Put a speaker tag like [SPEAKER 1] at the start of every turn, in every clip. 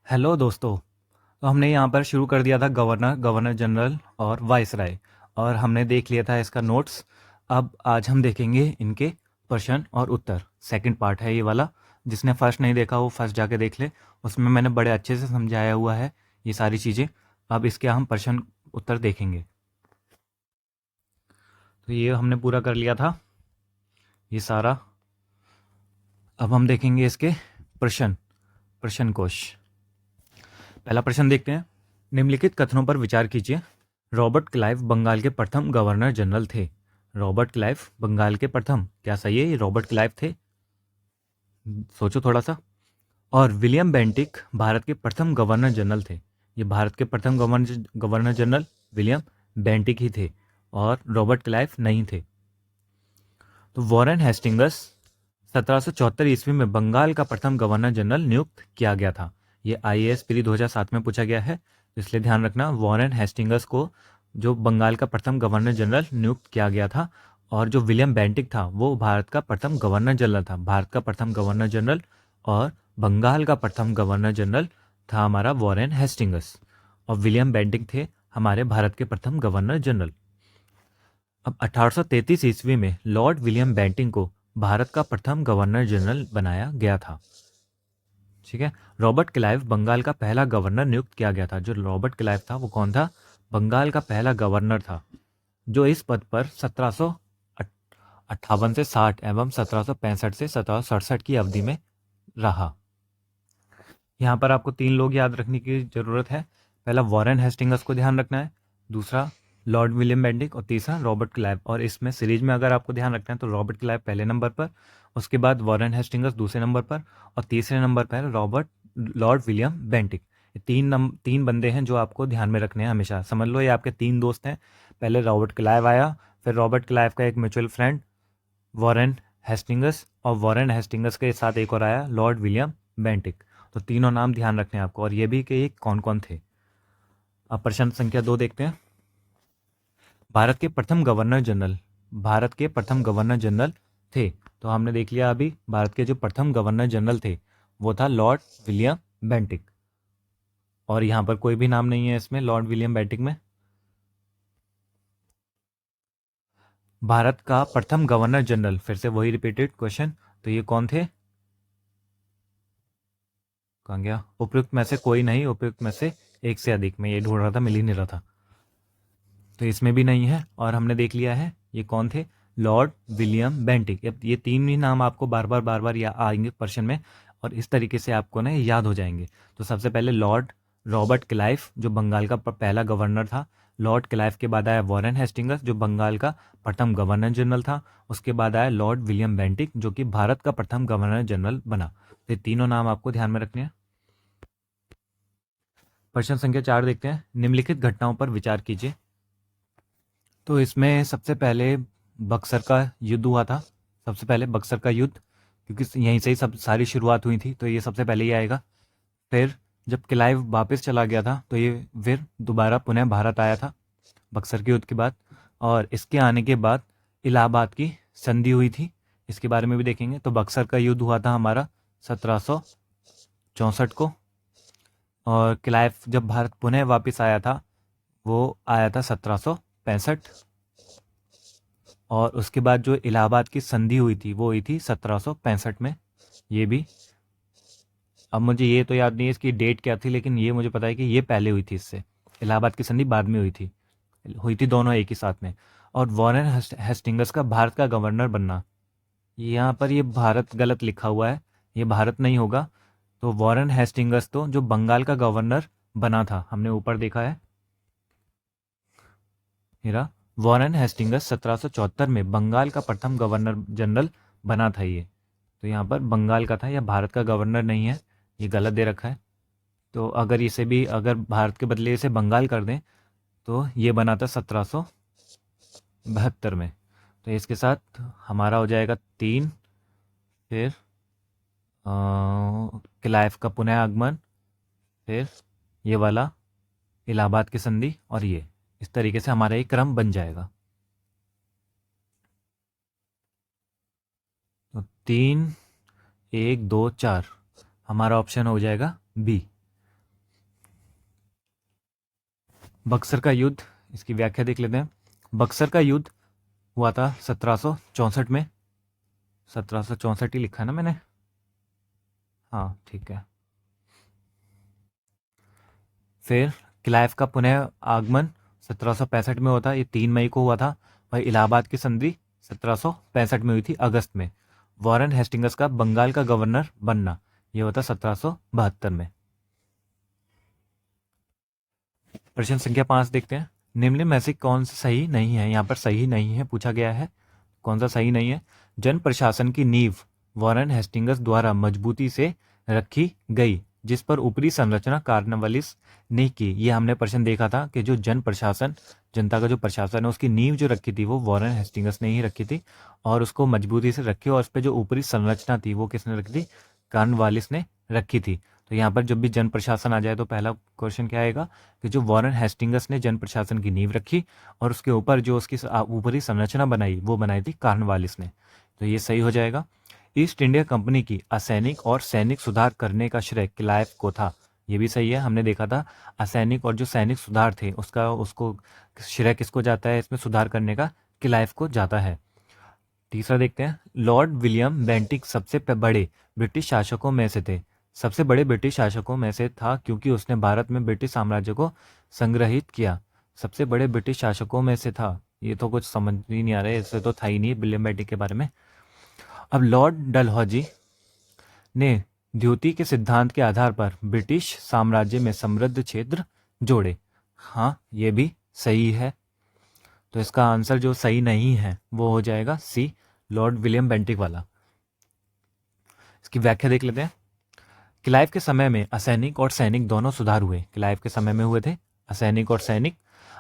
[SPEAKER 1] Hello दोस्तों। तो हमने यहाँ पर शुरू कर दिया था गवर्नर गवर्नर जनरल और वाइसराय, और हमने देख लिया था इसका नोट्स। अब आज हम देखेंगे इनके प्रश्न और उत्तर। सेकंड पार्ट है ये वाला। जिसने फर्स्ट नहीं देखा वो फर्स्ट जाके देख ले। उसमें मैंने बड़े अच्छे से समझाया हुआ है ये सारी चीज़ें। अब इसके हम प्रश्न उत्तर देखेंगे। तो ये हमने पूरा कर लिया था ये सारा। अब हम देखेंगे इसके प्रश्न प्रश्न कोश। पहला प्रश्न देखते हैं। निम्नलिखित कथनों पर विचार कीजिए। रॉबर्ट क्लाइव बंगाल के प्रथम गवर्नर जनरल थे। रॉबर्ट क्लाइव बंगाल के प्रथम, क्या सही है ये रॉबर्ट क्लाइव थे? सोचो थोड़ा सा। और विलियम बेंटिक भारत के प्रथम गवर्नर जनरल थे। ये भारत के प्रथम गवर्नर जनरल विलियम बेंटिक ही थे, और रॉबर्ट क्लाइव नहीं थे। तो वॉरेन हेस्टिंगस 1774 ईस्वी में बंगाल का प्रथम गवर्नर जनरल नियुक्त किया गया था। ये आईएएस प्री 2007 में पूछा गया है, तो इसलिए ध्यान रखना वॉरेन हेस्टिंगस को जो बंगाल का प्रथम गवर्नर जनरल नियुक्त किया गया था। और जो विलियम बेंटिक था वो भारत का प्रथम गवर्नर जनरल था। भारत का प्रथम गवर्नर जनरल और बंगाल का प्रथम गवर्नर जनरल था हमारा वॉरेन हेस्टिंगस, और विलियम बेंटिक थे हमारे भारत के प्रथम गवर्नर जनरल। अब 1833 ईस्वी में लॉर्ड विलियम बेंटिंक को भारत का प्रथम गवर्नर जनरल बनाया गया था। ठीक है। रॉबर्ट क्लाइव बंगाल का पहला गवर्नर नियुक्त किया गया था। जो रॉबर्ट क्लाइव था वो कौन था? बंगाल का पहला गवर्नर था, जो इस पद पर 1758 से 60 एवं 1765 से 1767 की अवधि में रहा। यहाँ पर आपको तीन लोग याद रखने की जरूरत है। पहला वॉरेन हेस्टिंगस को ध्यान रखना है, दूसरा लॉर्ड विलियम बेंटिक, और तीसरा रॉबर्ट क्लाइव। और इसमें सीरीज में अगर आपको ध्यान रखना है तो रॉबर्ट क्लाइव पहले नंबर पर, उसके बाद वॉरेन हेस्टिंगस दूसरे नंबर पर, और तीसरे नंबर पर लॉर्ड विलियम बेंटिक। ये तीन बंदे हैं जो आपको ध्यान में रखने हैं हमेशा। समझ लो ये आपके तीन दोस्त हैं। पहले रॉबर्ट क्लाइव आया, फिर रॉबर्ट क्लाइव का एक म्यूचुअल फ्रेंड वॉरेन हेस्टिंगस, और वॉरेन हेस्टिंगस के साथ एक और आया लॉर्ड विलियम बेंटिक। तो तीनों नाम ध्यान रखने हैं आपको, और ये भी कि ये कौन कौन थे। अब प्रश्न संख्या 2 देखते हैं। भारत के प्रथम गवर्नर जनरल, भारत के प्रथम गवर्नर जनरल थे। तो हमने देख लिया अभी भारत के जो प्रथम गवर्नर जनरल थे वो था लॉर्ड विलियम बेंटिक, और यहाँ पर कोई भी नाम नहीं है इसमें लॉर्ड विलियम बेंटिक में। भारत का प्रथम गवर्नर जनरल, फिर से वही रिपीटेड क्वेश्चन, तो ये कौन थे? कहाँ गया? उपयुक्त में से कोई नहीं, उपयुक्त में से एक से अधिक। में ये ढूंढ रहा था, मिल ही नहीं रहा था। तो इसमें भी नहीं है, और हमने देख लिया है ये कौन थे, लॉर्ड विलियम बेंटिक। अब ये तीन ही नाम आपको बार बार या आएंगे प्रश्न में, और इस तरीके से आपको ना याद हो जाएंगे। तो सबसे पहले लॉर्ड रॉबर्ट क्लाइव जो बंगाल का पहला गवर्नर था। लॉर्ड क्लाइव के बाद आया वॉरेन हेस्टिंगस जो बंगाल का प्रथम गवर्नर जनरल था। उसके बाद आया लॉर्ड विलियम बेंटिक जो कि भारत का प्रथम गवर्नर जनरल बना। तो ये तीनों नाम आपको ध्यान में रखने हैं। प्रश्न संख्या 4 देखते हैं। निम्नलिखित घटनाओं पर विचार कीजिए। तो इसमें सबसे पहले बक्सर का युद्ध हुआ था। सबसे पहले बक्सर का युद्ध, क्योंकि यहीं से ही सब सारी शुरुआत हुई थी, तो ये सबसे पहले ही आएगा। फिर जब क्लाइव वापस चला गया था तो ये फिर दोबारा पुनः भारत आया था बक्सर के युद्ध के बाद। और इसके आने के बाद इलाहाबाद की संधि हुई थी, इसके बारे में भी देखेंगे। तो बक्सर का युद्ध हुआ था हमारा 1764 को। और क्लाइव जब भारत पुनः वापस आया था वो आया था 1765। और उसके बाद जो इलाहाबाद की संधि हुई थी वो हुई थी 1765 में। ये भी, अब मुझे ये तो याद नहीं है इसकी डेट क्या थी, लेकिन ये मुझे पता है कि ये पहले हुई थी इससे। इलाहाबाद की संधि बाद में हुई थी दोनों एक ही साथ में। और वॉरेन हेस्टिंगस का भारत का गवर्नर बनना, यहाँ पर ये भारत गलत लिखा हुआ है, ये भारत नहीं होगा। तो वॉरेन हेस्टिंगस तो जो बंगाल का गवर्नर बना था, हमने ऊपर देखा है हीरा। वॉरेन हेस्टिंगस 1774 में बंगाल का प्रथम गवर्नर जनरल बना था ये। तो यहाँ पर बंगाल का था, या भारत का गवर्नर नहीं है, ये गलत दे रखा है। तो अगर इसे भी, अगर भारत के बदले इसे बंगाल कर दें तो ये बना था 1772 में। तो इसके साथ हमारा हो जाएगा 3। फिर क्लाइव का पुनः आगमन, फिर ये वाला इलाहाबाद की संधि, और ये इस तरीके से हमारा एक क्रम बन जाएगा। तो 3, 1, 2, 4 हमारा ऑप्शन हो जाएगा बी। बक्सर का युद्ध, इसकी व्याख्या देख लेते हैं। बक्सर का युद्ध हुआ था 1764 में। 1764 ही लिखा है ना मैंने? हाँ ठीक है। फिर क्लाइव का पुनः आगमन 1765 में होता, ये 3 मई को हुआ था। वही इलाहाबाद की संधि 1765 में हुई थी अगस्त में। वॉरेन हेस्टिंग्स का बंगाल का गवर्नर बनना, ये होता 1772 में। प्रश्न संख्या 5 देखते हैं। निम्न में से कौन सा सही नहीं है? यहाँ पर सही नहीं है पूछा गया है। कौन सा सही नहीं है? जन प्रशासन की नींव वॉरेन हेस्टिंग्स द्वारा मजबूती से रखी गई, जिस पर ऊपरी संरचना कार्नवालिस ने की। ये हमने प्रश्न देखा था कि जो जन प्रशासन, जनता का जो प्रशासन है, उसकी नींव जो रखी थी वो वॉरेन हेस्टिंग्स ने ही रखी थी, और उसको मजबूती से रखी, और उस पर जो ऊपरी संरचना थी वो किसने रखी थी? कार्नवालिस ने रखी थी। तो यहाँ पर जब भी जन प्रशासन आ जाए तो पहला क्वेश्चन क्या आएगा कि जो वॉरेन हेस्टिंग्स ने जन प्रशासन की नींव रखी और उसके ऊपर जो उसकी ऊपरी संरचना बनाई वो बनाई थी कार्नवालिस ने। तो ये सही हो जाएगा। ईस्ट इंडिया कंपनी की असैनिक और सैनिक सुधार करने का श्रेय क्लाइव को था। ये भी सही है, हमने देखा था असैनिक और जो सैनिक सुधार थे उसको श्रेय किसको जाता है? इसमें सुधार करने का क्लाइव को जाता है। तीसरा देखते हैं। लॉर्ड विलियम बेंटिक सबसे बड़े ब्रिटिश शासकों में से थे। सबसे बड़े ब्रिटिश शासकों में से था क्योंकि उसने भारत में ब्रिटिश साम्राज्य को संग्रहित किया। सबसे बड़े ब्रिटिश शासकों में से था, ये तो कुछ समझ ही नहीं आ रहा है, इससे तो था ही नहीं विलियम बेंटिक के बारे में। अब लॉर्ड डलहौजी ने द्युति के सिद्धांत के आधार पर ब्रिटिश साम्राज्य में समृद्ध क्षेत्र जोड़े। हाँ ये भी सही है। तो इसका आंसर जो सही नहीं है वो हो जाएगा सी, लॉर्ड विलियम बेंटिक वाला। इसकी व्याख्या देख लेते हैं। क्लाइव के समय में असैनिक और सैनिक दोनों सुधार हुए। क्लाइव के समय में हुए थे असैनिक और सैनिक।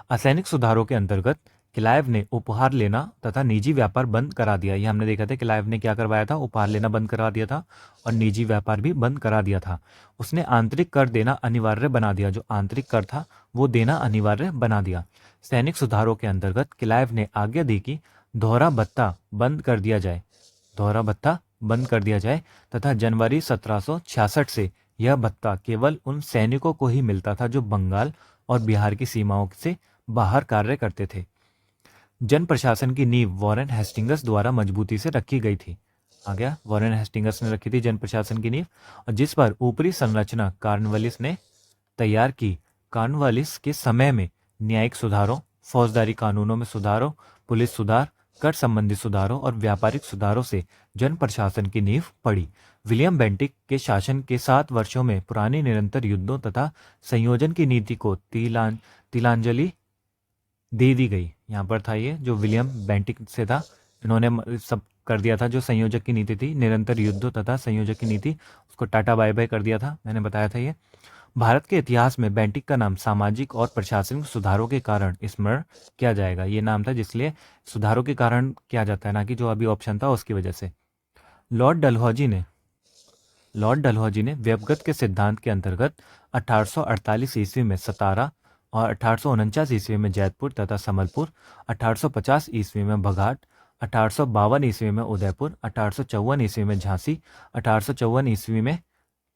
[SPEAKER 1] असैनिक सुधारों के अंतर्गत क्लाइव ने उपहार लेना तथा निजी व्यापार बंद करा दिया। ये हमने देखा था क्लाइव ने क्या करवाया था? उपहार लेना बंद करा दिया था और निजी व्यापार भी बंद करा दिया था। उसने आंतरिक कर देना अनिवार्य बना दिया, जो आंतरिक कर था वो देना अनिवार्य बना दिया। सैनिक सुधारों के अंतर्गत क्लाइव ने आज्ञा दी कि दोहरा भत्ता बंद कर दिया जाए, दोहरा भत्ता बंद कर दिया जाए तथा जनवरी 1766 से यह भत्ता केवल उन सैनिकों को ही मिलता था जो बंगाल और बिहार की सीमाओं से बाहर कार्य करते थे। जन प्रशासन की नींव वॉरेन हेस्टिंग्स द्वारा मजबूती से रखी गई थी। आ गया, वॉरेन हेस्टिंग्स ने रखी थी जन प्रशासन की नींव, और जिस पर ऊपरी संरचना कार्नवालिस ने तैयार की। कार्नवालिस के समय में न्यायिक सुधारों, फौजदारी कानूनों में सुधारों, पुलिस सुधार, कर संबंधी सुधारों और व्यापारिक सुधारों से जन प्रशासन की नींव पड़ी। विलियम बेंटिक के शासन के 7 वर्षों में पुरानी निरंतर युद्धों तथा संयोजन की नीति को तिलांजलि दे दी गई। यहाँ पर था ये जो विलियम बेंटिक से था, इन्होंने सब कर दिया था। जो संयोजक की नीति थी, निरंतर युद्धों तथा संयोजक की नीति, उसको टाटा बाय बाय कर दिया था, मैंने बताया था ये। भारत के इतिहास में बेंटिक का नाम सामाजिक और प्रशासनिक सुधारों के कारण स्मरण किया जाएगा। ये नाम था जिसलिए सुधारों के कारण किया जाता है, ना कि जो अभी ऑप्शन था उसकी वजह से। लॉर्ड डलहौजी ने व्यवगत के सिद्धांत के अंतर्गत 1848 ईस्वी में सतारा और 1849 ईस्वी में जैतपुर तथा संबलपुर, 1850 ईस्वी में बघाट, 1852 ईस्वी में उदयपुर, 1854 ईस्वी में झांसी, 1854 ईस्वी में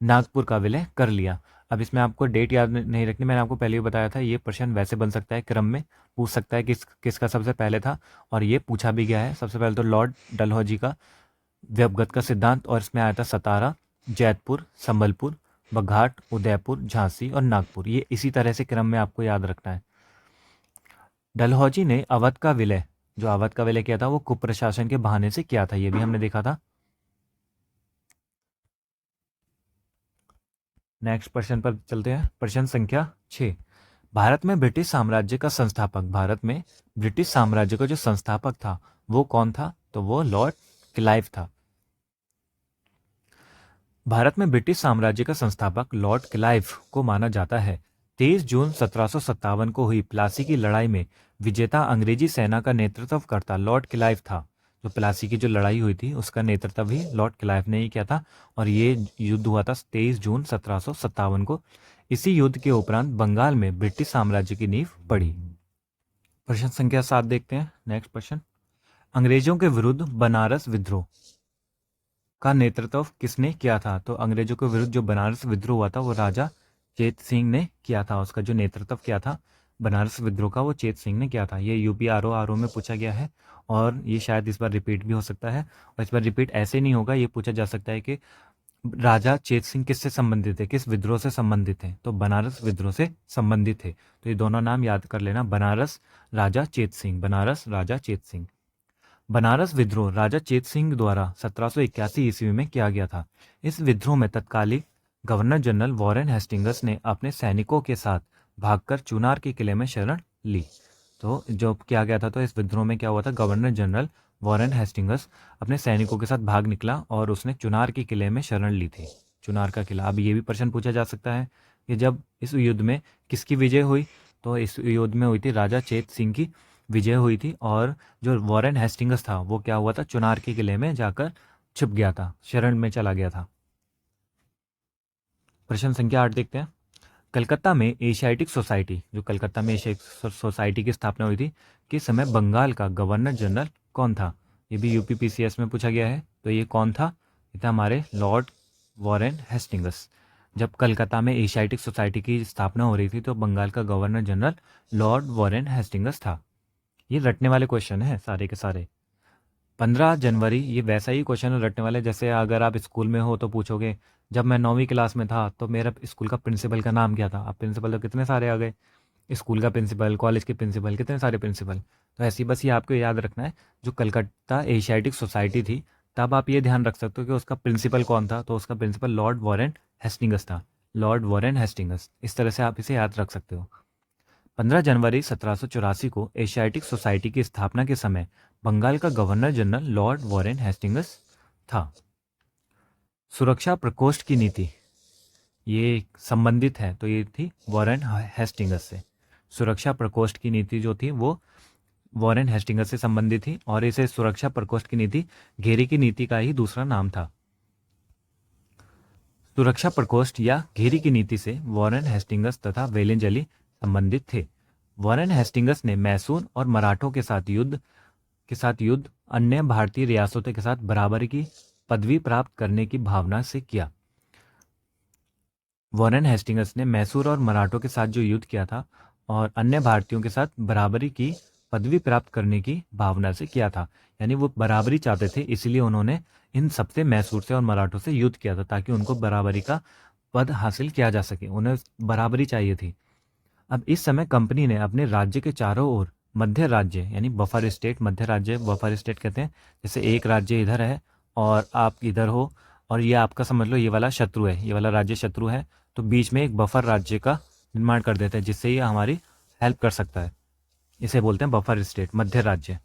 [SPEAKER 1] नागपुर का विलय कर लिया। अब इसमें आपको डेट याद नहीं रखनी, मैंने आपको पहले ही बताया था। ये प्रश्न वैसे बन सकता है, क्रम में पूछ सकता है किसका सबसे पहले था, और ये पूछा भी गया है। सबसे पहले तो लॉर्ड डलहौजी का व्यवगत का सिद्धांत, और इसमें आया था सतारा, जैतपुर, संबलपुर, बघाट, उदयपुर, झांसी और नागपुर। ये इसी तरह से क्रम में आपको याद रखना है। डलहौजी ने अवध का विलय, जो अवध का विलय किया था वो कुप्रशासन के बहाने से किया था, ये भी हमने देखा था। नेक्स्ट प्रश्न पर चलते हैं। प्रश्न संख्या 6। भारत में ब्रिटिश साम्राज्य का संस्थापक, भारत में ब्रिटिश साम्राज्य का जो संस्थापक था वो कौन था? तो वो लॉर्ड क्लाइव था। भारत में ब्रिटिश साम्राज्य का संस्थापक लॉर्ड क्लाइव को माना जाता है। 23 जून 1757 को हुई प्लासी की लड़ाई में विजेता अंग्रेजी सेना का नेतृत्व करता लॉर्ड क्लाइव था। जो प्लासी की जो लड़ाई हुई थी उसका नेतृत्व भी लॉर्ड क्लाइव ने ही किया था, और ये युद्ध हुआ था 23 जून 1757 को। इसी युद्ध के उपरांत बंगाल में ब्रिटिश साम्राज्य की नींव पड़ी। प्रश्न संख्या 7 देखते हैं। नेक्स्ट प्रश्न। अंग्रेजों के विरुद्ध बनारस विद्रोह का नेतृत्व किसने किया था? तो अंग्रेजों के विरुद्ध जो बनारस विद्रोह हुआ था वो राजा चेत सिंह ने किया था, उसका जो नेतृत्व किया था बनारस विद्रोह का वो चेत सिंह ने किया था। ये यूपी आरओ में पूछा गया है और ये शायद इस बार रिपीट भी हो सकता है। और इस बार रिपीट ऐसे नहीं होगा, ये पूछा जा सकता है कि राजा चेत सिंह किससे संबंधित थे, किस विद्रोह से संबंधित थे, तो बनारस विद्रोह से संबंधित थे। तो ये दोनों नाम याद कर लेना, बनारस राजा चेत सिंह, बनारस राजा चेत सिंह। बनारस विद्रोह राजा चेत सिंह द्वारा 1781 ईस्वी में किया गया था। इस विद्रोह में तत्कालीन गवर्नर जनरल वॉरेन हेस्टिंग्स ने अपने सैनिकों के साथ भागकर चुनार के किले में शरण ली। तो जो किया गया था, तो इस विद्रोह में क्या हुआ था, गवर्नर जनरल वॉरेन हेस्टिंग्स अपने सैनिकों के साथ भाग निकला और उसने चुनार के किले में शरण ली थी। चुनार का किला। अब ये भी प्रश्न पूछा जा सकता है कि जब इस युद्ध में किसकी विजय हुई, तो इस युद्ध में हुई थी राजा चेत सिंह की विजय हुई थी। और जो वॉरेन हेस्टिंग्स था वो क्या हुआ था, चुनार के किले में जाकर छुप गया था, शरण में चला गया था। प्रश्न संख्या 8 देखते हैं। कलकत्ता में एशियाटिक सोसाइटी, जो कलकत्ता में एशियाटिक सोसाइटी की स्थापना हुई थी, किस समय बंगाल का गवर्नर जनरल कौन था? ये भी यूपीपीसीएस में पूछा गया है। तो ये कौन था? ये था हमारे लॉर्ड वॉरेन हेस्टिंग्स। जब कलकत्ता में एशियाटिक सोसाइटी की स्थापना हो रही थी तो बंगाल का governor general Lord Warren Hastings था। ये रटने वाले क्वेश्चन है सारे के सारे। 15 जनवरी, ये वैसा ही क्वेश्चन रटने वाले जैसे अगर आप स्कूल में हो तो पूछोगे जब मैं 9वीं क्लास में था तो मेरा स्कूल का प्रिंसिपल का नाम क्या था। अब प्रिंसिपल तो कितने सारे आ गए, स्कूल का प्रिंसिपल, कॉलेज के प्रिंसिपल, कितने सारे प्रिंसिपल। तो ऐसी बस ये आपको याद रखना है, जो कलकत्ता एशियाटिक सोसाइटी थी तब आप ये ध्यान रख सकते हो कि उसका प्रिंसिपल कौन था। तो उसका प्रिंसिपल लॉर्ड वॉरेन हेस्टिंग्स था, लॉर्ड वॉरेन हेस्टिंग्स। इस तरह से आप इसे याद रख सकते हो। 15 जनवरी 1784 को एशियाटिक सोसाइटी की स्थापना के समय बंगाल का governor general Lord Warren Hastings था। सुरक्षा प्रकोष्ठ की नीति, ये संबंधित है, तो ये थी वॉरेन हेस्टिंग्स से। सुरक्षा प्रकोष्ठ की नीति जो थी वो वॉरेन हेस्टिंग्स से संबंधित थी और इसे सुरक्षा प्रकोष्ठ की नीति घेरी की नीति का ही दूसरा नाम था। सुरक्षा प्रकोष्ठ या घेरी की नीति से वॉरेन हेस्टिंग्स तथा वेलिंजली संबंधित थे। वॉरेन हेस्टिंग्स ने मैसूर और मराठों के साथ युद्ध अन्य भारतीय रियासतों के साथ बराबरी की पदवी प्राप्त करने की भावना से किया। वॉरेन हेस्टिंग्स ने मैसूर और मराठों के साथ जो युद्ध किया था और अन्य भारतीयों के साथ बराबरी की पदवी प्राप्त करने की भावना से किया था। यानी वो बराबरी चाहते थे, इसलिए उन्होंने इन सबसे मैसूर से और मराठों से युद्ध किया था ताकि उनको बराबरी का पद हासिल किया जा सके। उन्हें बराबरी चाहिए थी। अब इस समय कंपनी ने अपने राज्य के चारों ओर मध्य राज्य यानी बफर स्टेट, मध्य राज्य बफर स्टेट कहते हैं, जैसे एक राज्य इधर है और आप इधर हो और ये आपका समझ लो ये वाला शत्रु है, ये वाला राज्य शत्रु है, तो बीच में एक बफर राज्य का निर्माण कर देते हैं जिससे ये हमारी हेल्प कर सकता है। इसे बोलते हैं बफर स्टेट, मध्य राज्य।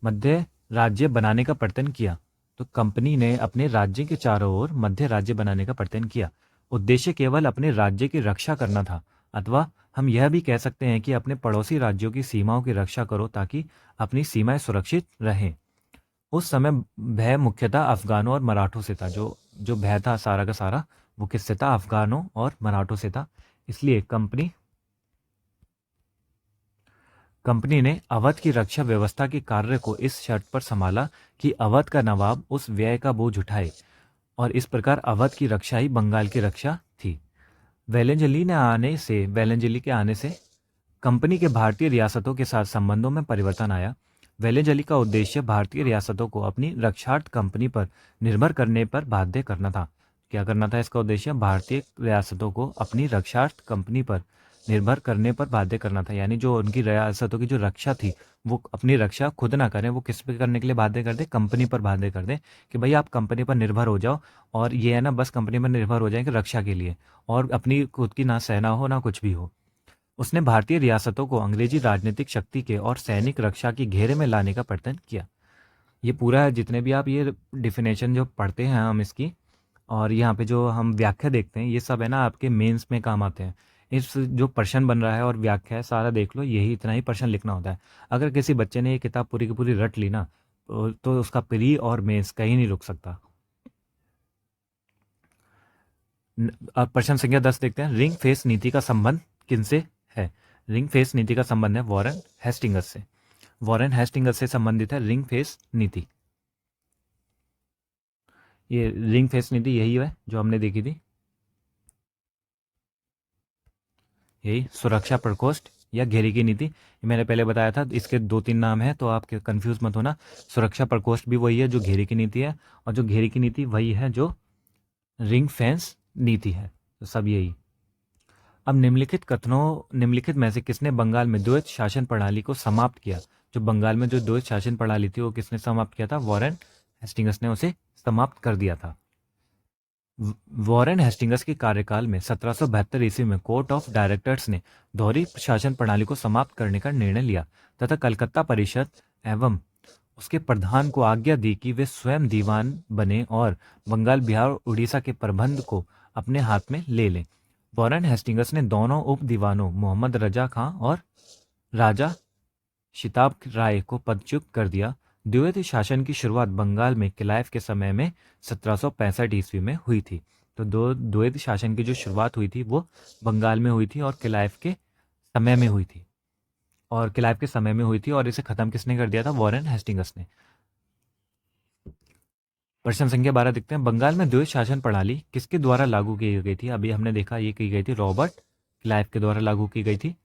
[SPEAKER 1] मध्य राज्य बनाने का प्रयत्न किया। तो कंपनी ने अपने राज्य के चारों ओर मध्य राज्य बनाने का प्रयत्न किया। उद्देश्य केवल अपने राज्य की रक्षा करना था, अथवा हम यह भी कह सकते हैं कि अपने पड़ोसी राज्यों की सीमाओं की रक्षा करो ताकि अपनी सीमाएं सुरक्षित रहें। उस समय भय मुख्यतः अफगानों और मराठों से था। जो जो भय था सारा का सारा वो किससे था? अफगानों और मराठों से था। इसलिए कंपनी ने अवध की रक्षा व्यवस्था के कार्य को इस शर्त पर संभाला कि अवध का नवाब उस व्यय का बोझ उठाए और इस प्रकार अवध की रक्षा ही बंगाल की रक्षा थी। वेलेंजली के आने से कंपनी के भारतीय रियासतों के साथ संबंधों में परिवर्तन आया। वेलेंजली का उद्देश्य भारतीय रियासतों को अपनी रक्षार्थ कंपनी पर निर्भर करने पर बाध्य करना था। क्या करना था इसका उद्देश्य? भारतीय रियासतों को अपनी रक्षार्थ कंपनी पर निर्भर करने पर बाध्य करना था। यानी जो उनकी रियासतों की जो रक्षा थी वो अपनी रक्षा खुद ना करें, वो किस पे करने के लिए बाध्य कर दे? कंपनी पर बाध्य कर दे कि भाई आप कंपनी पर निर्भर हो जाओ और ये है ना, बस कंपनी पर निर्भर हो जाएंगे रक्षा के लिए और अपनी खुद की ना सेना हो ना कुछ भी हो। उसने भारतीय रियासतों को अंग्रेजी राजनीतिक शक्ति के और सैनिक रक्षा की घेरे में लाने का प्रयत्न किया। ये पूरा जितने भी आप ये डिफिनेशन जो पढ़ते हैं हम इसकी, और यहाँ पे जो हम व्याख्या देखते हैं, ये सब है ना आपके मेंस में काम आते हैं। इस जो प्रश्न बन रहा है और व्याख्या है सारा देख लो, यही इतना ही प्रश्न लिखना होता है। अगर किसी बच्चे ने ये किताब पूरी की पूरी रट ली ना तो उसका प्री और मेंस कहीं नहीं रुक सकता। अब प्रश्न संख्या 10 देखते हैं। रिंग फेस नीति का संबंध किनसे है? रिंग फेस नीति का संबंध है वॉरेन हेस्टिंग्स से। वॉरेन हेस्टिंग्स से संबंधित है रिंग फेस नीति। ये रिंग फेस नीति यही है जो हमने देखी थी, यही सुरक्षा प्रकोष्ठ या घेरे की नीति। ये मैंने पहले बताया था, इसके 2-3 नाम हैं, तो आप कंफ्यूज मत होना। सुरक्षा प्रकोष्ठ भी वही है जो घेरे की नीति है, और जो घेरे की नीति वही है जो रिंग फेंस नीति है। तो सब यही। अब निम्नलिखित में से किसने बंगाल में द्वैत शासन प्रणाली को समाप्त किया? जो बंगाल में जो द्वैत शासन प्रणाली थी वो किसने समाप्त किया था? वॉरेन हेस्टिंग्स ने उसे समाप्त कर दिया था। वॉरेन हेस्टिंग्स के कार्यकाल में 1772 ईस्वी में कोर्ट ऑफ डायरेक्टर्स ने दोहरी शासन प्रणाली को समाप्त करने का निर्णय लिया तथा कलकत्ता परिषद एवं उसके प्रधान को आज्ञा दी कि वे स्वयं दीवान बने और बंगाल, बिहार और उड़ीसा के प्रबंध को अपने हाथ में ले लें। वॉरेन हेस्टिंग्स ने दोनों उप दीवानों मोहम्मद रजा खां और राजा शिताब राय को पदच्युत कर दिया। द्वैत शासन की शुरुआत बंगाल में किलायत के समय में 1765 ईस्वी में हुई थी। तो द्वैत शासन की जो शुरुआत हुई थी वो बंगाल में हुई थी और किलायत के समय में हुई थी, और इसे खत्म किसने कर दिया था? वॉरेन हेस्टिंग्स ने। प्रश्न संख्या 12 देखते हैं। बंगाल में द्वैत शासन प्रणाली किसके द्वारा लागू की गई थी? अभी हमने देखा ये की गई थी रॉबर्ट क्लाइव के द्वारा लागू की गई थी।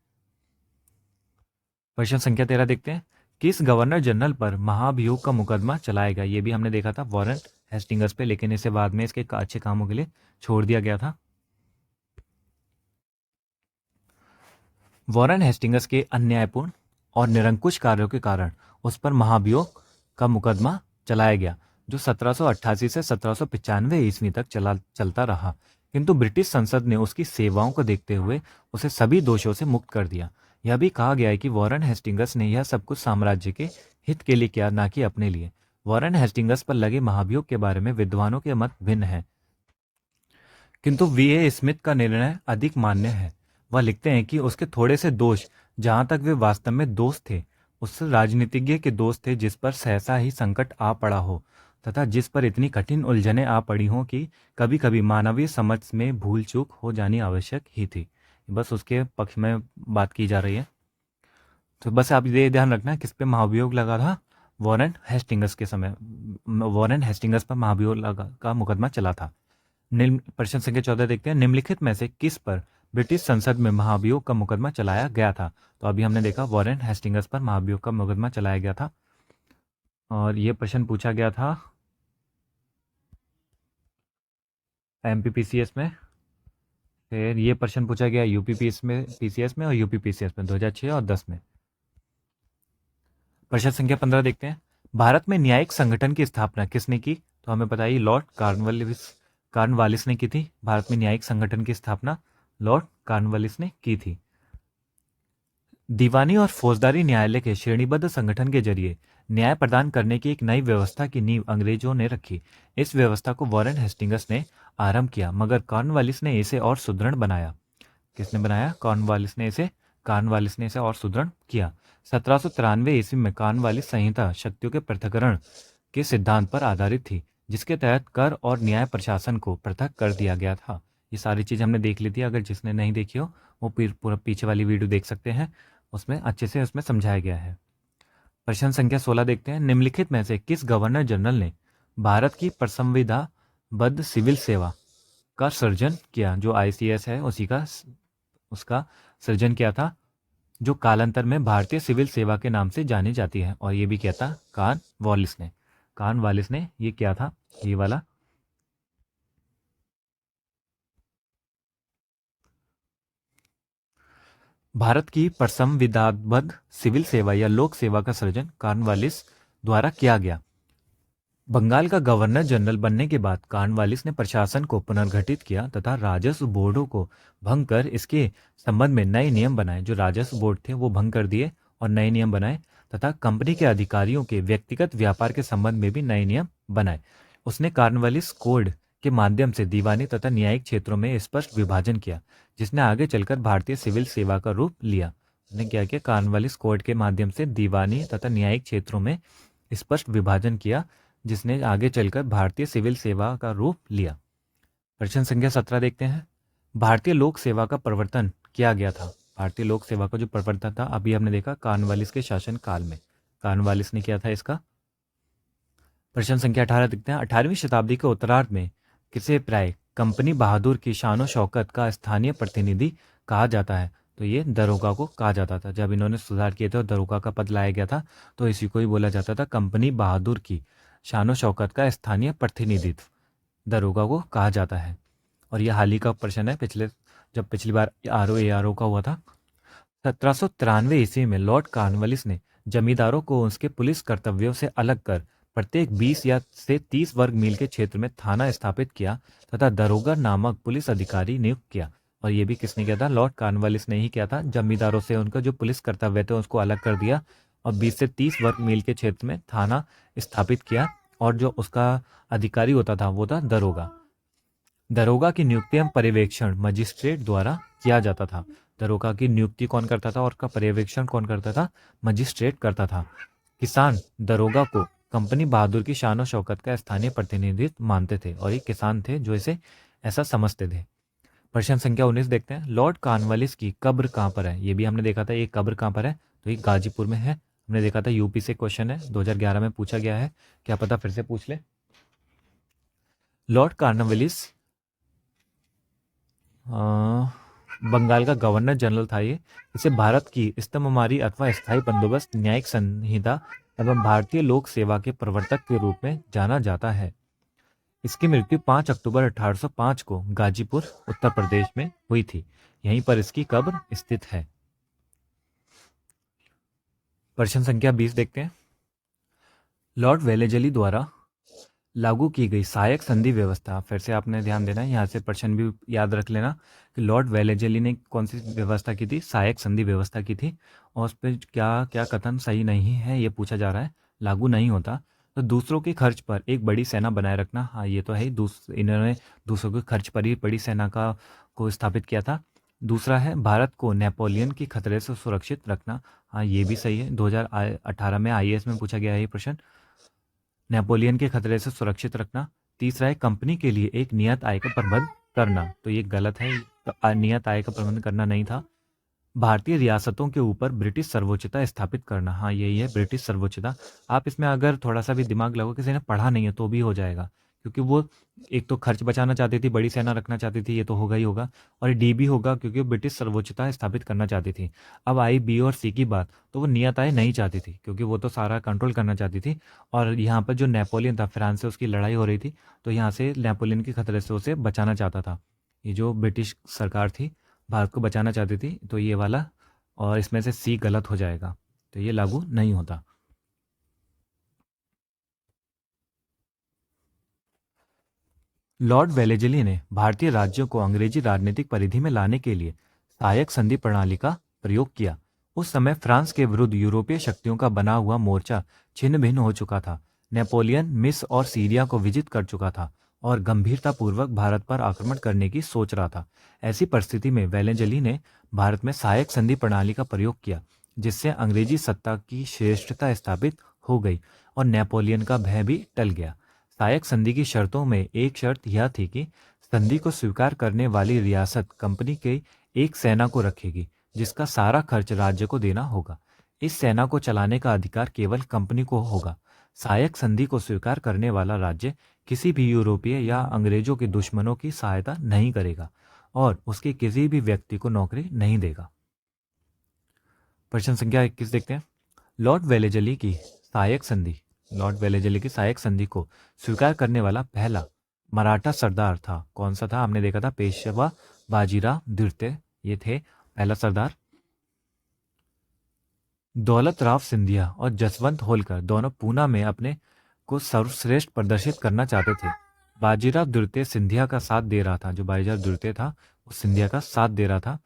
[SPEAKER 1] प्रश्न संख्या 13 देखते हैं। किस गवर्नर जनरल पर महाभियोग का मुकदमा चलाया गया? ये भी हमने देखा था वॉरेन हेस्टिंग्स पे, लेकिन इसे बाद में इसके अच्छे कामों के लिए छोड़ दिया गया था। वॉरेन हेस्टिंग्स के अन्यायपूर्ण और निरंकुश कार्यों के कारण उस पर महाभियोग का मुकदमा चलाया गया, जो 1788 से 1795 ईस्वी तक चलता रहा। किंतु ब्रिटिश संसद ने उसकी सेवाओं को देखते हुए उसे सभी दोषों से मुक्त कर दिया। यह भी कहा गया है कि वॉरेन हेस्टिंग्स ने यह सब कुछ साम्राज्य के हित के लिए किया, ना कि अपने लिए। वॉरेन हेस्टिंग्स पर लगे महाभियोग के बारे में विद्वानों के मत भिन्न हैं, किंतु वी.ए. स्मिथ का निर्णय अधिक मान्य है। वह लिखते हैं कि उसके थोड़े से दोष, जहां तक वे वास्तव में दोष थे, उस राजनीतिज्ञ के दोष थे जिस पर सहसा ही संकट आ पड़ा हो तथा जिस पर इतनी कठिन उलझनें आ पड़ी हों कि कभी कभी मानवीय समझ में भूल चूक हो जानी आवश्यक ही थी। बस उसके पक्ष में बात की जा रही है। तो बस आप ये ध्यान रखना किस पे महाभियोग लगा था? वॉरेन हेस्टिंग्स के समय वॉरेन हेस्टिंग्स पर महाभियोग का मुकदमा चला था। प्रश्न संख्या 14 देखते हैं। निम्नलिखित में से किस पर ब्रिटिश संसद में महाभियोग का मुकदमा चलाया गया था? तो अभी हमने देखा वॉरेन हेस्टिंग्स पर महाभियोग का मुकदमा चलाया गया था, और ये प्रश्न पूछा गया था एमपीपीसीएस में। फिर ये प्रश्न पूछा गया यूपीपीसीएस में और यूपीपीसीएस में 2006 और 10 में। प्रश्न संख्या 15 देखते हैं। भारत में न्यायिक संगठन की स्थापना किसने की? तो हमें पता है लॉर्ड कॉर्नवालिस ने की थी। भारत में न्यायिक संगठन की स्थापना लॉर्ड कॉर्नवालिस ने की थी। दीवानी और फौजदारी न्यायालय के श्रेणीबद्ध संगठन के जरिए न्याय प्रदान करने की एक नई व्यवस्था की नींव अंग्रेजों ने रखी। इस व्यवस्था को वॉरेन हेस्टिंग्स ने आरंभ किया, मगर कॉर्नवालिस ने इसे और सुदृढ़ बनाया। किसने बनाया? कॉर्नवालिस ने इसे और सुदृढ़ किया। 1793 ईस्वी में कॉर्नवालिस संहिता शक्तियों के पृथक्करण के सिद्धांत पर आधारित थी, जिसके तहत कर और न्याय प्रशासन को पृथक कर दिया गया था। ये सारी चीज़ हमने देख ली थी। अगर जिसने नहीं देखी हो वो पूरा पीछे वाली वीडियो देख सकते हैं, उसमें अच्छे से उसमें समझाया गया है। प्रश्न संख्या 16 देखते हैं। निम्नलिखित में से किस गवर्नर जनरल ने भारत की प्रसंविधाबद्ध सिविल सेवा का सृजन किया? जो आईसीएस है उसका सृजन किया था, जो कालांतर में भारतीय सिविल सेवा के नाम से जानी जाती है, और ये भी किया था कॉर्नवालिस ने ये किया था, ये वाला। भारत की प्रसंविधाबद्ध सिविल सेवा या लोक सेवा का सृजन कॉर्नवालिस द्वारा किया गया। बंगाल का गवर्नर जनरल बनने के बाद कॉर्नवालिस ने प्रशासन को पुनर्गठित किया तथा राजस्व बोर्डों को भंग कर इसके संबंध में नए नियम बनाए। जो राजस्व बोर्ड थे वो भंग कर दिए और नए नियम बनाए, तथा कंपनी के अधिकारियों के व्यक्तिगत व्यापार के संबंध में भी नए नियम बनाए। उसने कॉर्नवालिस कोड के माध्यम से दीवानी तथा न्यायिक क्षेत्रों में स्पष्ट विभाजन किया, जिसने आगे चलकर भारतीय सिविल सेवा का रूप लिया। उसने क्या किया? कॉर्नवालिस कोड के माध्यम से दीवानी तथा न्यायिक क्षेत्रों में स्पष्ट विभाजन किया, जिसने आगे चलकर भारतीय सिविल सेवा का रूप लिया। प्रश्न संख्या 17 देखते हैं। भारतीय लोक सेवा का प्रवर्तन किया गया था। भारतीय लोक सेवा का जो प्रवर्तन था, अभी हमने देखा कॉर्नवालिस के शासन काल में कॉर्नवालिस ने किया था इसका। प्रश्न संख्या 18 देखते हैं। 18वीं शताब्दी के उत्तरार्ध में किसे प्राय कंपनी बहादुर की शान और शौकत का स्थानीय प्रतिनिधि कहा जाता है? तो ये दरोगा को कहा जाता था। जब इन्होंने सुधार किए थे और दरोगा का पद लाया गया था तो इसी को ही बोला जाता था कंपनी बहादुर की शान शौकत का स्थानीय प्रतिनिधित्व दरोगा को कहा जाता है। और ये हाल ही का प्रश्न है, जब पिछली बार RO ARO का हुआ था। 1793 ईस्वी में लॉर्ड कॉर्नवालिस ने जमींदारों को उसके पुलिस कर्तव्यों से अलग कर प्रत्येक 20 या से 30 वर्ग मील के क्षेत्र में थाना स्थापित किया तथा दरोगा नामक पुलिस अधिकारी नियुक्त किया। और ये भी किसने किया था? लॉर्ड कॉर्नवालिस ने ही किया था। जमींदारों से उनका जो पुलिस कर्तव्य थे उसको अलग कर दिया और 20 से 30 वर्ग मील के क्षेत्र में थाना स्थापित किया। और जो उसका अधिकारी होता था वो था दरोगा। दरोगा की नियुक्ति एवं पर्यवेक्षण मजिस्ट्रेट द्वारा किया जाता था। दरोगा की नियुक्ति कौन करता था और उसका पर्यवेक्षण कौन करता था? मजिस्ट्रेट करता था। किसान दरोगा को कंपनी बहादुर की शान और शौकत का स्थानीय प्रतिनिधित्व मानते थे और ये किसान थे जो इसे ऐसा समझते थे। प्रश्न संख्या 19 देखते हैं। लॉर्ड कॉर्नवालिस की कब्र कहाँ पर है? ये भी हमने देखा था। ये कब्र कहाँ पर है? तो ये गाजीपुर में है। हमने देखा था यूपी से क्वेश्चन है, 2011 में पूछा गया है, क्या पता फिर से पूछ ले। लॉर्ड कॉर्नवालिस बंगाल का गवर्नर जनरल था। ये इसे भारत की स्तंभमारी अथवा स्थायी बंदोबस्त न्यायिक संहिता एवं भारतीय लोक सेवा के प्रवर्तक के रूप में जाना जाता है। इसकी मृत्यु 5 अक्टूबर 1805 को गाजीपुर उत्तर प्रदेश में हुई थी। यहीं पर इसकी कब्र स्थित है। प्रश्न संख्या 20 देखते हैं। लॉर्ड वेलेजली द्वारा लागू की गई सहायक संधि व्यवस्था, फिर से आपने ध्यान देना है, यहाँ से प्रश्न भी याद रख लेना कि लॉर्ड वेलेजली ने कौन सी व्यवस्था की थी? सहायक संधि व्यवस्था की थी। और उस पर क्या क्या कथन सही नहीं है ये पूछा जा रहा है। लागू नहीं होता तो दूसरों के खर्च पर एक बड़ी सेना बनाए रखना, हाँ ये तो है ही। इन्होंने दूसरों के खर्च पर ही बड़ी सेना को स्थापित किया था। दूसरा है भारत को नेपोलियन के खतरे से सुरक्षित रखना, हाँ ये भी सही है। 2018 में IAS में पूछा गया है ये प्रश्न, नेपोलियन के खतरे से सुरक्षित रखना। तीसरा है कंपनी के लिए एक नियत आय का प्रबंध करना, तो ये गलत है। नियत आय का प्रबंध करना नहीं था। भारतीय रियासतों के ऊपर ब्रिटिश सर्वोच्चता स्थापित करना, हाँ यही है ब्रिटिश सर्वोच्चता। आप इसमें अगर थोड़ा सा भी दिमाग लगाओ, किसी ने पढ़ा नहीं है तो भी हो जाएगा, क्योंकि वो एक तो खर्च बचाना चाहती थी, बड़ी सेना रखना चाहती थी, ये तो होगा ही होगा। और डी भी होगा क्योंकि वो ब्रिटिश सर्वोच्चता स्थापित करना चाहती थी। अब आई बी और सी की बात, तो वो नियत आय नहीं चाहती थी क्योंकि वो तो सारा कंट्रोल करना चाहती थी। और यहाँ पर जो नेपोलियन था, फ्रांस से उसकी लड़ाई हो रही थी, तो यहाँ से नेपोलियन के खतरे से उसे बचाना चाहता था। ये जो ब्रिटिश सरकार थी भारत को बचाना चाहती थी, तो ये वाला और इसमें से सी गलत हो जाएगा, तो ये लागू नहीं होता। लॉर्ड वेलेजली ने भारतीय राज्यों को अंग्रेजी राजनीतिक परिधि में लाने के लिए सहायक संधि प्रणाली का प्रयोग किया। उस समय फ्रांस के विरुद्ध यूरोपीय शक्तियों का बना हुआ मोर्चा छिन्न भिन्न हो चुका था। नेपोलियन मिस्र और सीरिया को विजित कर चुका था और गंभीरतापूर्वक भारत पर आक्रमण करने की सोच रहा था। ऐसी परिस्थिति में वेलेजली ने भारत में सहायक संधि प्रणाली का प्रयोग किया, जिससे अंग्रेजी सत्ता की श्रेष्ठता स्थापित हो गई और नेपोलियन का भय भी टल गया। सहायक संधि की शर्तों में एक शर्त यह थी कि संधि को स्वीकार करने वाली रियासत कंपनी के एक सेना को रखेगी, जिसका सारा खर्च राज्य को देना होगा। इस सेना को चलाने का अधिकार केवल कंपनी को होगा। सहायक संधि को स्वीकार करने वाला राज्य किसी भी यूरोपीय या अंग्रेजों के दुश्मनों की सहायता नहीं करेगा और उसके किसी भी व्यक्ति को नौकरी नहीं देगा। प्रश्न संख्या 21 देखते हैं। लॉर्ड वेलेजली की सहायक संधि लॉर्ड वेलेजली की सहायक संधि को स्वीकार करने वाला पहला मराठा सरदार था। कौन सा था? हमने देखा था पेशवा बाजीराव द्वितीय, ये थे पहला सरदार। दौलत राव सिंधिया और जसवंत होलकर दोनों पूना में अपने को सर्वश्रेष्ठ प्रदर्शित करना चाहते थे। बाजीराव द्वितीय सिंधिया का साथ दे रहा था। जो बाजीराव द्वितीय था वो सिंधिया का साथ दे रहा था।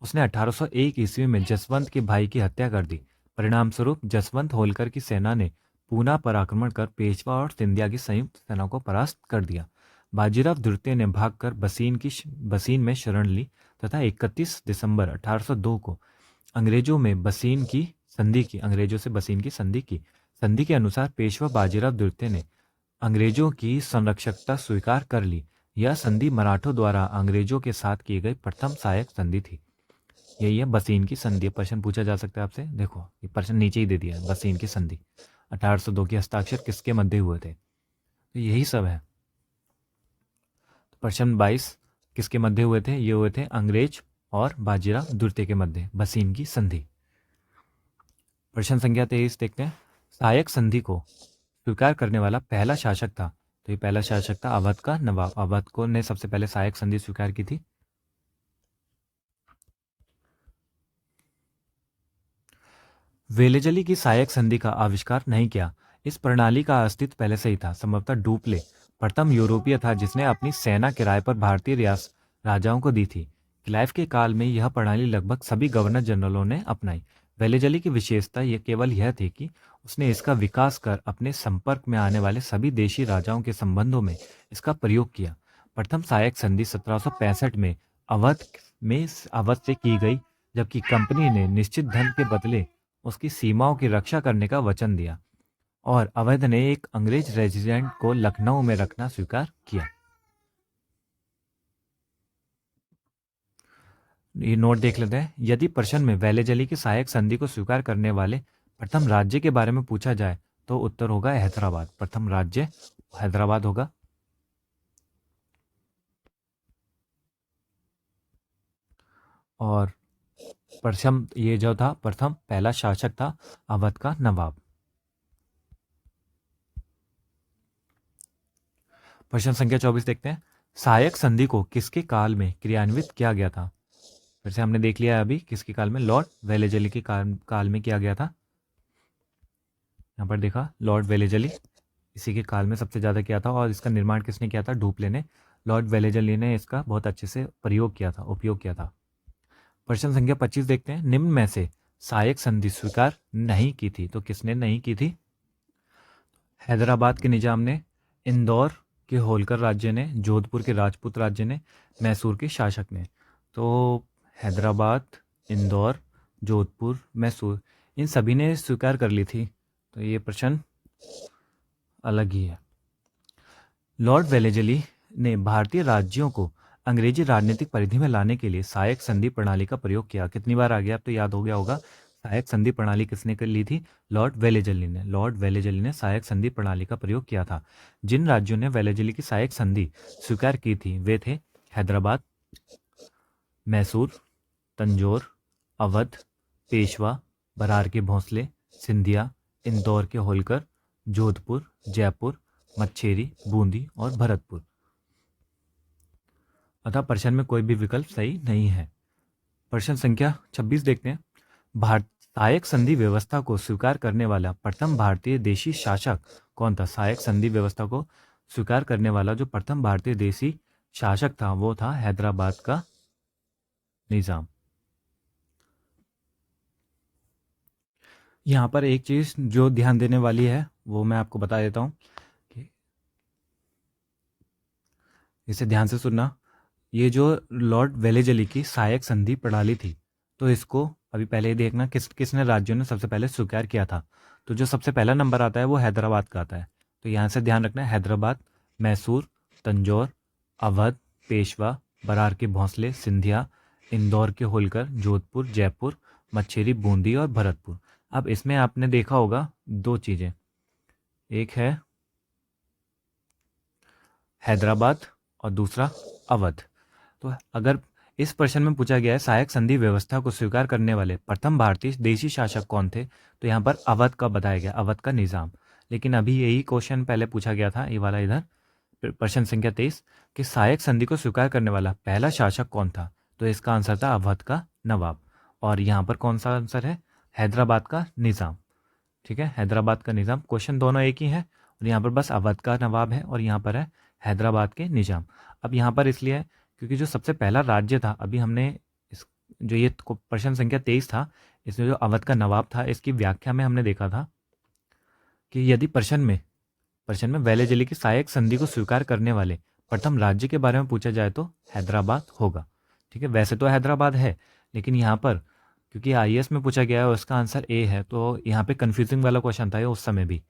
[SPEAKER 1] उसने 1801 ईस्वी में जसवंत के भाई की हत्या कर दी। परिणाम स्वरूप जसवंत होलकर की सेना ने पूना पर आक्रमण कर पेशवा और सिंधिया की संयुक्त सेना को परास्त कर दिया। बाजीराव द्वितीय ने भागकर बसीन में शरण ली तथा 31 दिसंबर 1802 को अंग्रेजों से बसीन की संधि की। संधि के अनुसार पेशवा बाजीराव द्वितीय ने अंग्रेजों की संरक्षकता स्वीकार कर ली। यह संधि मराठों द्वारा अंग्रेजों के साथ की गई प्रथम सहायक संधि थी। यही है बसीन की संधि। प्रश्न पूछा जा सकता है आपसे, देखो ये प्रश्न नीचे ही दे दिया है। बसीन की संधि 1802 के हस्ताक्षर किसके मध्य हुए थे? तो यही सब है। प्रश्न 22 किसके मध्य हुए थे? ये हुए थे अंग्रेज और बाजीराव द्वितीय के मध्य भसीन की संधि। प्रश्न संख्या 23 देखते हैं। सहायक संधि को स्वीकार करने वाला पहला शासक था, तो ये पहला शासक था अवध का नवाब। अवध को ने सबसे पहले सहायक संधि स्वीकार की थी। वेलेजली की सहायक संधि का आविष्कार नहीं किया। इस प्रणाली का अस्तित्व पहले से ही था। संभवतः डुप्ले प्रथम यूरोपीय था जिसने अपनी सेना किराए पर भारतीय राजाओं को दी थी। क्लाइव के काल में यह प्रणाली लगभग सभी गवर्नर जनरलों ने अपनाई। वेलेजली की विशेषता यह केवल यह थी कि उसने इसका विकास कर अपने संपर्क में आने वाले सभी देशी राजाओं के संबंधों में इसका प्रयोग किया। प्रथम सहायक संधि 1765 में अवध से की गई, जबकि कंपनी ने निश्चित धन के बदले उसकी सीमाओं की रक्षा करने का वचन दिया और अवध ने एक अंग्रेज रेजिडेंट को लखनऊ में रखना स्वीकार किया। ये नोट देख लेते हैं। यदि प्रश्न में वेलेजली की सहायक संधि को स्वीकार करने वाले प्रथम राज्य के बारे में पूछा जाए तो उत्तर होगा हैदराबाद। प्रथम राज्य हैदराबाद होगा। और प्रथम ये जो था प्रथम पहला शासक था अवध का नवाब। प्रश्न संख्या 24 देखते हैं। सहायक संधि को किसके काल में क्रियान्वित किया गया था? फिर से हमने देख लिया अभी किसके काल में, लॉर्ड वेलेजली के काल में किया गया था। यहाँ पर देखा लॉर्ड वेलेजली, इसी के काल में सबसे ज़्यादा किया था। और इसका निर्माण किसने किया था? डुप्ले ने। लॉर्ड वेलेजली ने इसका बहुत अच्छे से प्रयोग किया था, उपयोग किया था। प्रश्न संख्या 25 देखते हैं। निम्न में से सहायक संधि स्वीकार नहीं की थी, तो किसने नहीं की थी? हैदराबाद के निजाम ने, इंदौर के होलकर राज्य ने, जोधपुर के राजपूत राज्य ने, मैसूर के शासक ने। तो हैदराबाद, इंदौर, जोधपुर, मैसूर, इन सभी ने स्वीकार कर ली थी। तो ये प्रश्न अलग ही है। लॉर्ड वेलेजली ने भारतीय राज्यों को अंग्रेजी राजनीतिक परिधि में लाने के लिए सहायक संधि प्रणाली का प्रयोग किया। कितनी बार आ गया, अब तो याद हो गया होगा। सहायक संधि प्रणाली किसने कर ली थी? लॉर्ड वेलेजली ने। लॉर्ड वेलेजली ने सहायक संधि प्रणाली का प्रयोग किया था। जिन राज्यों ने वेलेजली की सहायक संधि स्वीकार की थी वे थे हैदराबाद, मैसूर, तंजौर, अवध, पेशवा, बरार के भोंसले, सिंधिया, इंदौर के होलकर, जोधपुर, जयपुर, मच्छेरी, बूंदी और भरतपुर। अतः प्रश्न में कोई भी विकल्प सही नहीं है। प्रश्न संख्या 26 देखते हैं। सहायक संधि व्यवस्था को स्वीकार करने वाला प्रथम भारतीय देशी शासक कौन था? सहायक संधि व्यवस्था को स्वीकार करने वाला जो प्रथम भारतीय देशी शासक था वो था हैदराबाद का निजाम। यहाँ पर एक चीज जो ध्यान देने वाली है वो मैं आपको बता देता हूँ कि इसे ध्यान से सुनना। ये जो लॉर्ड वेलेजली की सहायक संधि प्रणाली थी, तो इसको अभी पहले ही देखना किसने राज्यों ने सबसे पहले स्वीकार किया था। तो जो सबसे पहला नंबर आता है वो हैदराबाद का आता है। तो यहाँ से ध्यान रखना है, हैदराबाद, मैसूर, तंजौर, अवध, पेशवा, बरार के भोंसले, सिंधिया, इंदौर के होलकर, जोधपुर, जयपुर, मच्छेरी, बूंदी और भरतपुर। अब इसमें आपने देखा होगा दो चीज़ें, एक है हैदराबाद और दूसरा अवध। तो अगर इस प्रश्न में पूछा गया है सहायक संधि व्यवस्था को स्वीकार करने वाले प्रथम भारतीय देशी शासक कौन थे, तो यहाँ पर अवध का बताया गया, अवध का निजाम। लेकिन अभी यही क्वेश्चन पहले पूछा गया था, ये वाला इधर प्रश्न संख्या 23 कि सहायक संधि को स्वीकार करने वाला पहला शासक कौन था, तो इसका आंसर था अवध का नवाब। और यहाँ पर कौन सा आंसर है? हैदराबाद का निजाम। ठीक है, हैदराबाद का निजाम। क्वेश्चन दोनों एक ही है और यहाँ पर बस अवध का नवाब है और यहाँ पर है हैदराबाद के निजाम। अब यहाँ पर इसलिए है क्योंकि जो सबसे पहला राज्य था, अभी हमने इस जो ये प्रश्न संख्या 23 था, इसमें जो अवध का नवाब था इसकी व्याख्या में हमने देखा था कि यदि प्रश्न में वेलेजली की सहायक संधि को स्वीकार करने वाले प्रथम राज्य के बारे में पूछा जाए तो हैदराबाद होगा। ठीक है, वैसे तो हैदराबाद है, लेकिन यहाँ पर क्योंकि आईएएस में पूछा गया है और इसका आंसर ए है, तो यहाँ पे कंफ्यूजिंग वाला क्वेश्चन था ये उस समय भी,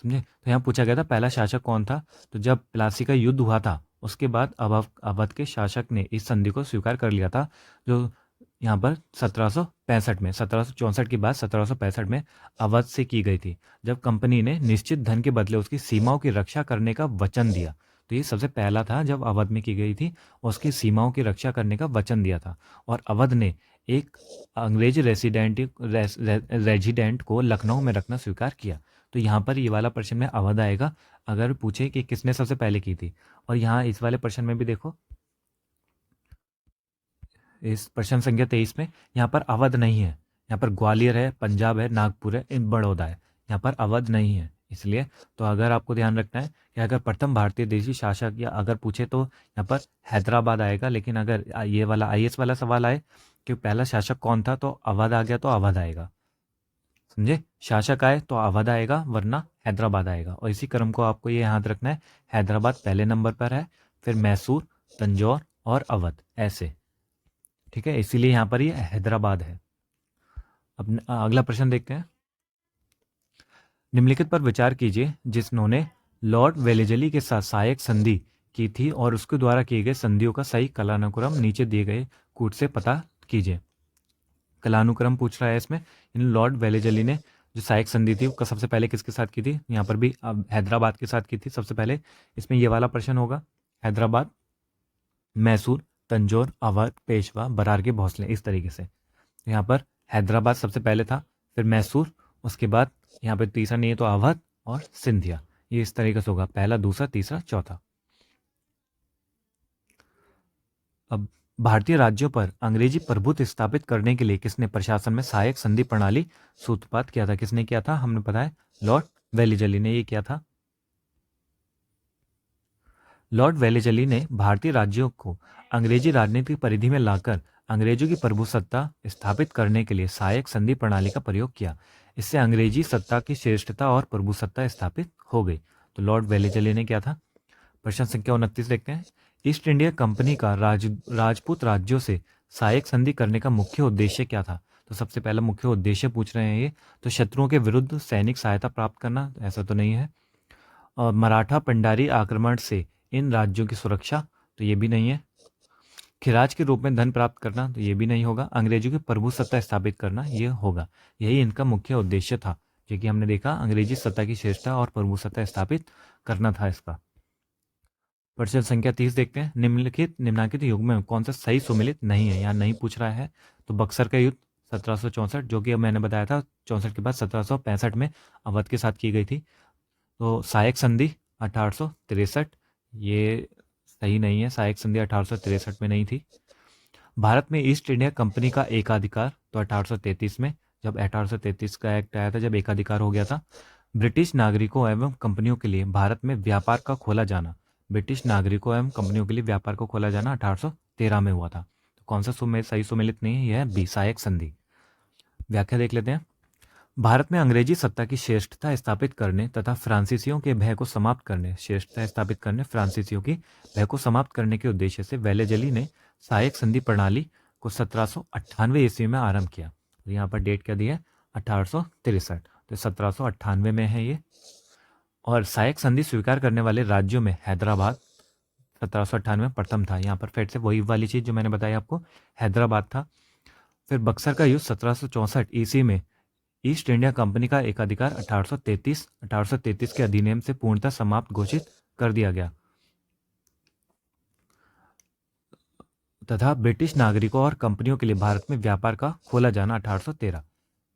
[SPEAKER 1] समझे। तो यहाँ पूछा गया था पहला शासक कौन था, तो जब प्लासी का युद्ध हुआ था उसके बाद अवध के शासक ने इस संधि को स्वीकार कर लिया था, जो यहाँ पर 1765 में, 1764 की बात 1765 में अवध से की गई थी, जब कंपनी ने निश्चित धन के बदले उसकी सीमाओं की रक्षा करने का वचन दिया। तो ये सबसे पहला था जब अवध में की गई थी, और उसकी सीमाओं की रक्षा करने का वचन दिया था। और अवध ने एक अंग्रेज रेजिडेंट को लखनऊ में रखना स्वीकार किया। तो यहाँ पर ये वाला प्रश्न में अवध आएगा, अगर पूछे कि किसने सबसे पहले की थी। और यहाँ इस वाले प्रश्न में भी देखो, इस प्रश्न संख्या 23 में यहाँ पर अवध नहीं है, यहाँ पर ग्वालियर है, पंजाब है, नागपुर है, बड़ौदा है, यहाँ पर अवध नहीं है। इसलिए तो अगर आपको ध्यान रखना है कि अगर प्रथम भारतीय देशी शासक या अगर पूछे तो यहाँ पर हैदराबाद आएगा, लेकिन अगर ये वाला आईएएस वाला सवाल आए कि पहला शासक कौन था तो अवध आ गया तो अवध आएगा, समझे। शासक आए तो अवध आएगा, वरना हैदराबाद आएगा। और इसी क्रम को आपको ये याद रखना है, हैदराबाद पहले नंबर पर है, फिर मैसूर, तंजौर और अवध, ऐसे, ठीक है। इसीलिए यहाँ पर ये हैदराबाद है। अब अगला प्रश्न देखते हैं। निम्नलिखित पर विचार कीजिए जिन्होंने लॉर्ड वेलेजली के साथ सहायक संधि की थी और उसके द्वारा किए गए संधियों का सही कालानुक्रम नीचे दिए गए कूट से पता कीजिए। कालानुक्रम पूछ रहा है इसमें। इन लॉर्ड वेलेजली ने जो सहायक संधि थी वो सबसे पहले किसके साथ की थी, यहाँ पर भी हैदराबाद के साथ की थी सबसे पहले। इसमें ये वाला प्रश्न होगा, हैदराबाद, मैसूर, तंजौर, अवध, पेशवा, बरार के भोसले, इस तरीके से। यहाँ पर हैदराबाद सबसे पहले था, फिर मैसूर, उसके बाद यहाँ पे तीसरा नहीं है तो अवध और सिंधिया। ये इस तरीके से होगा, पहला, दूसरा, तीसरा, चौथा। अब भारतीय राज्यों पर अंग्रेजी प्रभुत्व स्थापित करने के लिए किसने प्रशासन में सहायक संधि प्रणाली सूत्रपात किया था? किसने किया था? हमने बताया लॉर्ड वेलेजली ने ये किया था। लॉर्ड वेलेजली ने भारतीय राज्यों को अंग्रेजी राजनीतिक परिधि में लाकर अंग्रेजों की प्रभुसत्ता स्थापित करने के लिए सहायक संधि प्रणाली का प्रयोग किया। इससे अंग्रेजी सत्ता की श्रेष्ठता और प्रभुसत्ता स्थापित हो गई। तो लॉर्ड वेलेजली ने क्या था? प्रश्न संख्या 29 देखते हैं। ईस्ट इंडिया कंपनी का राजपूत राज्यों से सहायक संधि करने का मुख्य उद्देश्य क्या था? तो सबसे पहला मुख्य उद्देश्य पूछ रहे हैं ये, तो शत्रुओं के विरुद्ध सैनिक सहायता प्राप्त करना, ऐसा तो नहीं है। और मराठा पंडारी आक्रमण से इन राज्यों की सुरक्षा, तो ये भी नहीं है। खिराज के रूप में धन प्राप्त करना, तो ये भी नहीं होगा। अंग्रेजों की प्रभुसत्ता स्थापित करना, ये होगा। यही इनका मुख्य उद्देश्य था, जो कि हमने देखा अंग्रेजी सत्ता की श्रेष्ठता और प्रभुसत्ता स्थापित करना था इसका। प्रश्न संख्या 30 देखते हैं। निम्नलिखित युग में कौन सा सही सुमेलित नहीं है? यहाँ नहीं पूछ रहा है, तो बक्सर का युद्ध 1764, जो कि मैंने बताया था 64 के बाद 1765 में अवध के साथ की गई थी। तो सहायक संधि 1863, ये सही नहीं है, सहायक संधि 1863 में नहीं थी। भारत में ईस्ट इंडिया कंपनी का एकाधिकार, तो 1833 में, जब 1833 का एक्ट आया था, जब एकाधिकार हो गया था। ब्रिटिश नागरिकों एवं कंपनियों के लिए भारत में व्यापार का खोला जाना, ब्रिटिश नागरिकों एवं कंपनियों के लिए व्यापार को खोला जाना 1813 में हुआ था। तो कौन सा सही सुमेलित नहीं है? यह बी, सहायक संधि। व्याख्या देख लेते हैं। भारत में अंग्रेजी सत्ता की श्रेष्ठता स्थापित करने तथा फ्रांसीसियों के भय को समाप्त करने, श्रेष्ठता स्थापित करने, फ्रांसीसियों की भय को समाप्त करने के उद्देश्य से वेलेजली ने सहायक संधि प्रणाली को 1798 ईस्वी में आरंभ किया। तो यहाँ पर डेट क्या दी है? 1863, तो 1798 में है ये। और सहायक संधि स्वीकार करने वाले राज्यों में हैदराबाद 1798 में प्रथम था। यहाँ पर फिर से वही वाली चीज़ जो मैंने बताई आपको, हैदराबाद था। फिर बक्सर का युद्ध 1764 ईस्वी में ईस्ट इंडिया कंपनी का एकाधिकार 1833 के अधिनियम से पूर्णतः समाप्त घोषित कर दिया गया तथा ब्रिटिश नागरिकों और कंपनियों के लिए भारत में व्यापार का खोला जाना 1813।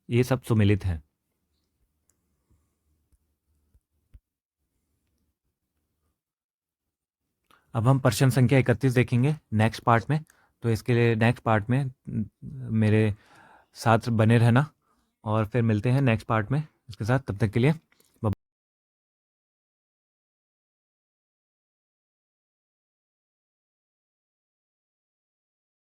[SPEAKER 1] ये सब सुमेलित हैं। अब हम प्रश्न संख्या 31 देखेंगे नेक्स्ट पार्ट में। तो इसके लिए नेक्स्ट पार्ट में मेरे साथ बने रहना, और फिर मिलते हैं नेक्स्ट पार्ट में इसके साथ। तब तक के लिए